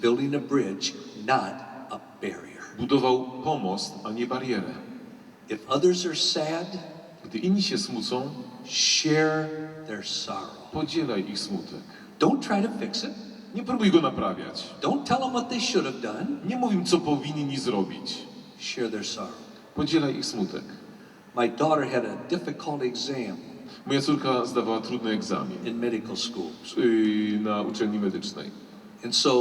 building a bridge, not a barrier. Budował pomost, a nie barierę. If others are sad, Gdy inni się smucą, share their sorrow. podzielaj ich smutek. Don't try to fix it. Nie próbuj go naprawiać. Don't tell them what they should have done. Nie mów im, co powinni zrobić. Share their sorrow. Podzielaj ich smutek. My daughter had a difficult exam Moja córka zdawała trudny egzamin in medical school. Na uczelni medycznej. And so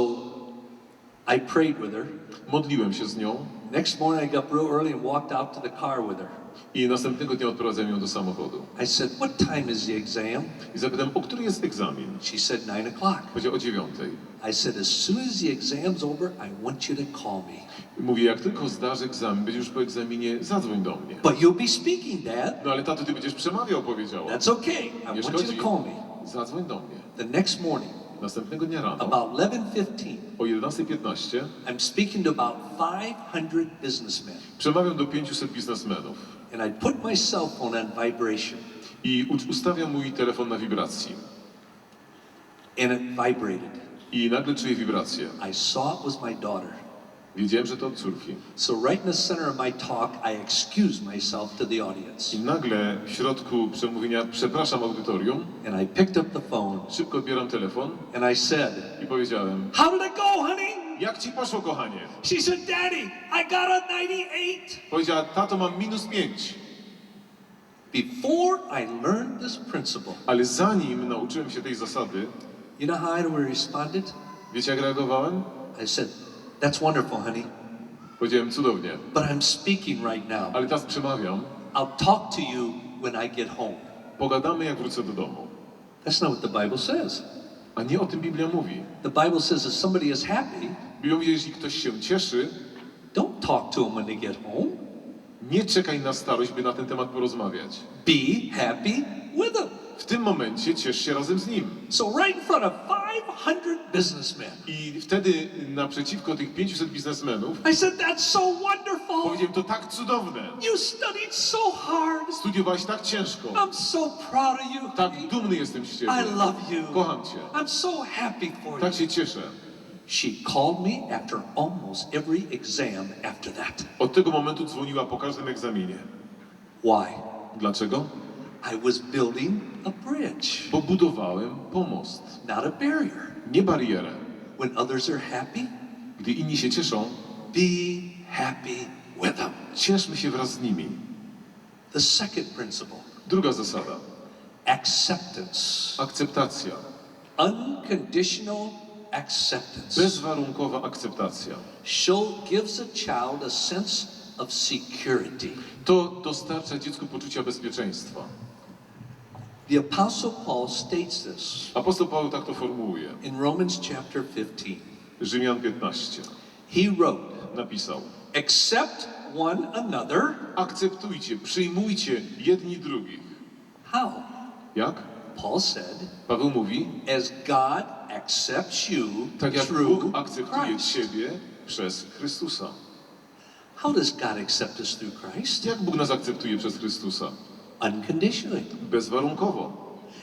I prayed with her. Modliłem się z nią Next morning I got up real early and walked out to the car with her. i następnego dnia odprowadzałem ją do samochodu. I said, "What time is the exam?" I zapytałem, o której jest egzamin? She said 9:00. Powiedział o 9:00. I said, "As soon as the exam's over, I want you to call me." Mówię, jak tylko zdasz egzamin, będziesz już po egzaminie, zadzwoń do mnie. But you'll be speaking, Dad. No ale tato, ty będziesz przemawiał, powiedziała. That's okay. I Nie want you szkodzi. to call me. Zadzwoń do mnie. The next morning, Następnego dnia rano, about 11:15, o 11:15, I'm speaking to about 500 businessmen. przemawiam do 500 biznesmenów And I put my cell phone on vibration. i ustawiam mój telefon na wibracji. And it vibrated. I nagle czuję wibrację. I saw it was my daughter. Wiedziałem, że to od córki. So right in the center of my talk, I excused myself to the audience. I nagle w środku przemówienia przepraszam audytorium, And I picked up the phone szybko odbieram telefon and I said, i powiedziałem, "How did it go, honey?" jak ci poszło, kochanie? She said, "Daddy, I got a 98." Powiedziała, tato, mam -5. Before I learned this principle, Ale zanim nauczyłem się tej zasady, you know how I responded? wiecie jak reagowałem? I said, "That's wonderful, honey, Powiedziałem, cudownie, but I'm speaking right now. ale teraz przemawiam, I'll talk to you when I get home." pogadamy jak wrócę do domu. That's not what the Bible says. A nie o tym Biblia mówi. The Bible says if somebody is happy, Biblia mówi, że jeśli ktoś się cieszy, don't talk to them when they get home. nie czekaj na starość, by na ten temat porozmawiać. Be happy with them. W tym momencie ciesz się razem z nim. So right in front of 500 businessmen, I wtedy naprzeciwko tych 500 biznesmenów I said, "That's so wonderful. powiedziałem, to tak cudowne. You studied so hard. Studiowałaś tak ciężko. I'm so proud of you. Tak dumny jestem z ciebie. I love you. Kocham cię. I'm so happy for you." Tak się cieszę. She called me after almost every exam after that. Od tego momentu dzwoniła po każdym egzaminie. Why? Dlaczego? I was building a bridge, Bo budowałem pomost, not a barrier. nie barierę. When others are happy, Gdy inni się cieszą, be happy with them. cieszmy się wraz z nimi. The second principle, Druga zasada. acceptance. Akceptacja. Unconditional acceptance. Bezwarunkowa akceptacja. Gives a child a sense of security. To dostarcza dziecku poczucia bezpieczeństwa. The Apostle Paul states this Apostoł Paweł tak to formułuje. in Romans chapter 15. Rzymian 15. He wrote, Napisał. "Accept one another." Akceptujcie, przyjmujcie jedni drugich. How? Jak? Paul said, Paweł mówi, "As God accepts you tak jak through Bóg akceptuje Christ." ciebie przez Chrystusa. How does God accept us through Christ? Jak Bóg nas akceptuje przez Chrystusa? Unconditionally. Bezwarunkowo.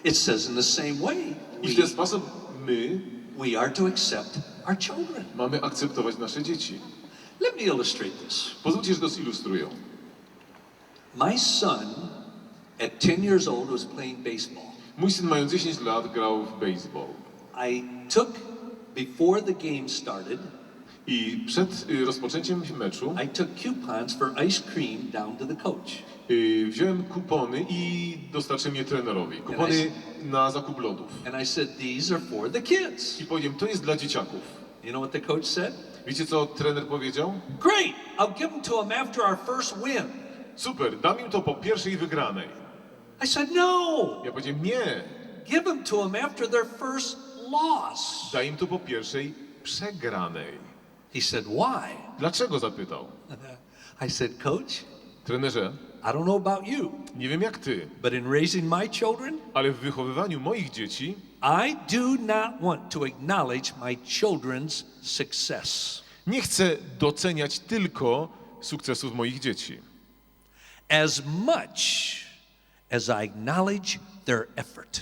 It says in the same way, I w ten sposób my we are to accept our children. mamy akceptować nasze dzieci. Let me illustrate this. Pozwólcie, że to zilustruję. My son, at 10 years old, was playing baseball. Mój syn mając 10 lat grał w baseball. I took, before the game started, I przed rozpoczęciem meczu I took coupons for ice cream down to the coach. wziąłem kupony i dostarczyłem je trenerowi. Kupony na zakup lodów. And I said, "These are for the kids." I powiedziałem, to jest dla dzieciaków. You know what the coach said? Wiecie, co trener powiedział? "Great, I'll give them to them after our first win." Super, dam im to po pierwszej wygranej. I said, "No, Ja powiedziałem, nie, give them to them after their first loss." daj im to po pierwszej przegranej. He said, "Why?" Dlaczego? Zapytał. I said, "Coach, Trenerze, I don't know about you, nie wiem jak ty, but in raising my children, ale w wychowywaniu moich dzieci I do not want to acknowledge my children's success nie chcę doceniać tylko sukcesów moich dzieci, as much as I acknowledge their effort."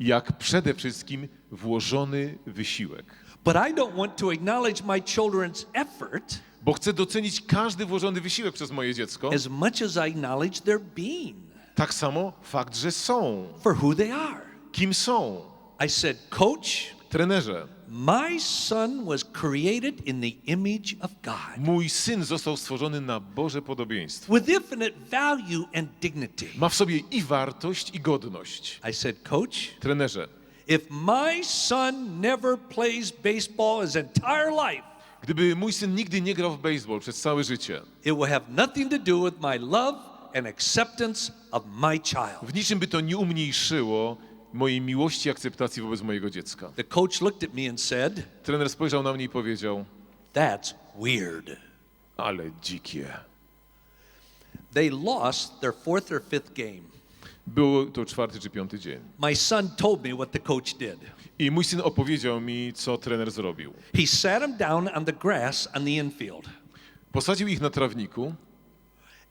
jak przede wszystkim włożony wysiłek. But I don't want to acknowledge my children's effort Bo chcę docenić każdy włożony wysiłek przez moje dziecko, as much as I acknowledge their being tak samo fakt, że są. for who they are. Kim są? I said, Coach, Trenerze, my son was created in the image of God mój syn został stworzony na Boże podobieństwo. with infinite value and dignity. Ma w sobie i wartość, i godność. I said, Coach, Trenerze, if my son never plays baseball his entire life, gdyby mój syn nigdy nie grał w baseball przez całe życie, it will have nothing to do with my love and acceptance of my child. w niczym by to nie umniejszyło mojej miłości i akceptacji wobec mojego dziecka. The coach looked at me and said, Trener spojrzał na mnie i powiedział, that's weird. ale dzikie. They lost their fourth or fifth game. Był to 4. czy 5. dzień. My son told me what the coach did. I mój syn opowiedział mi, co trener zrobił. He sat him down on the grass on the infield. Posadził ich na trawniku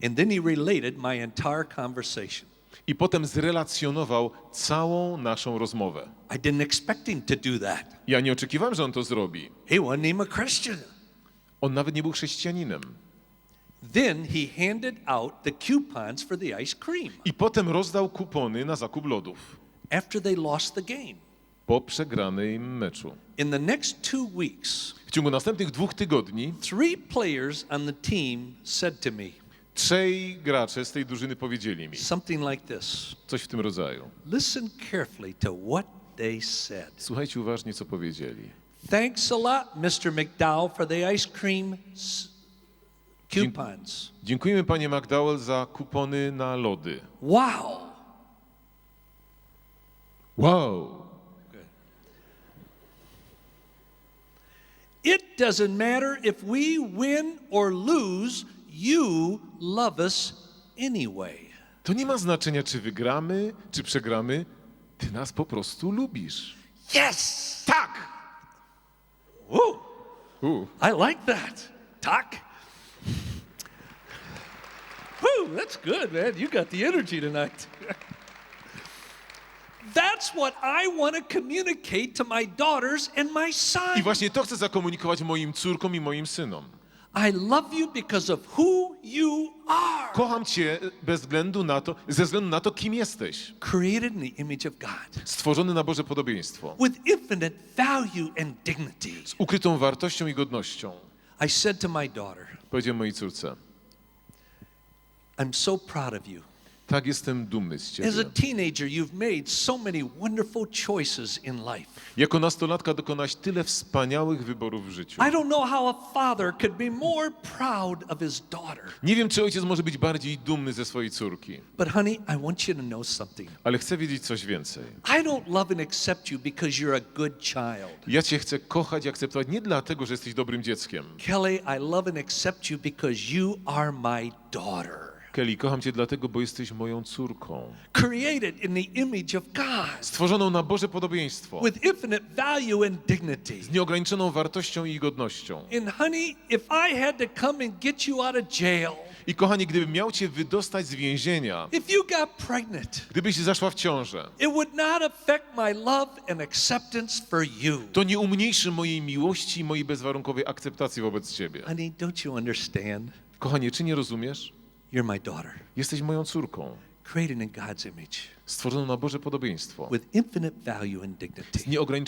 And then he related my entire conversation. i potem zrelacjonował całą naszą rozmowę. I didn't expect him to do that. Ja nie oczekiwałem, że on to zrobi. He wasn't even a Christian. On nawet nie był chrześcijaninem. Then he handed out the coupons for the ice cream I potem rozdał kupony na zakup lodów after they lost the game. po przegranym meczu. In the next 2 weeks, W ciągu następnych 2 tygodni 3 players on the team said to me 3 gracze z tej drużyny powiedzieli mi something like this. coś w tym rodzaju. Listen carefully to what they said. Słuchajcie uważnie, co powiedzieli. Thanks a lot, Mr. McDowell, for the ice cream coupons. Dziękujemy panie McDowell za kupony na lody. Wow. Wow! It doesn't matter if we win or lose, you love us anyway. To nie ma znaczenia, czy wygramy, czy przegramy. Ty nas po prostu lubisz. Yes! Tak! Woo! I like that. Tak. Woo, that's good, man. You got the energy tonight. That's what I want to communicate to my daughters and my son. I właśnie to chcę zakomunikować moim córkom i moim synom. I love you because of who you are. Kocham cię ze względu na to, kim jesteś. Created in the image of God. Stworzony na Boże podobieństwo. With infinite value and dignity. Z ukrytą wartością i godnością. I said to my daughter, Powiedziałem mojej córce, I'm so proud of you. tak, jestem dumny z ciebie. As a teenager, you've made so many wonderful choices in life. Jako nastolatka dokonałaś tyle wspaniałych wyborów w życiu. I don't know how a father could be more proud of his daughter. Nie wiem, czy ojciec może być bardziej dumny ze swojej córki. But honey, I want you to know something. Ale chcę wiedzieć coś więcej. I don't love and accept you because you're a good child. Ja cię chcę kochać i akceptować nie dlatego, że jesteś dobrym dzieckiem. Kelly, I love and accept you because you are my daughter. Kelly, kocham cię dlatego, bo jesteś moją córką. Created in the image of God. Stworzoną na Boże podobieństwo. With infinite value and dignity. Z nieograniczoną wartością i godnością. And honey, if I had to come and get you out of jail, I kochani, gdybym miał cię wydostać z więzienia, if you got pregnant, gdybyś zaszła w ciążę, it would not affect my love and acceptance for you. to nie umniejszy mojej miłości i mojej bezwarunkowej akceptacji wobec ciebie. Honey, don't you understand? Kochanie, czy nie rozumiesz? You're my daughter, Jesteś moją córką, created in God's image, stworzoną na Boże podobieństwo. with infinite value and dignity. Z nieograniczoną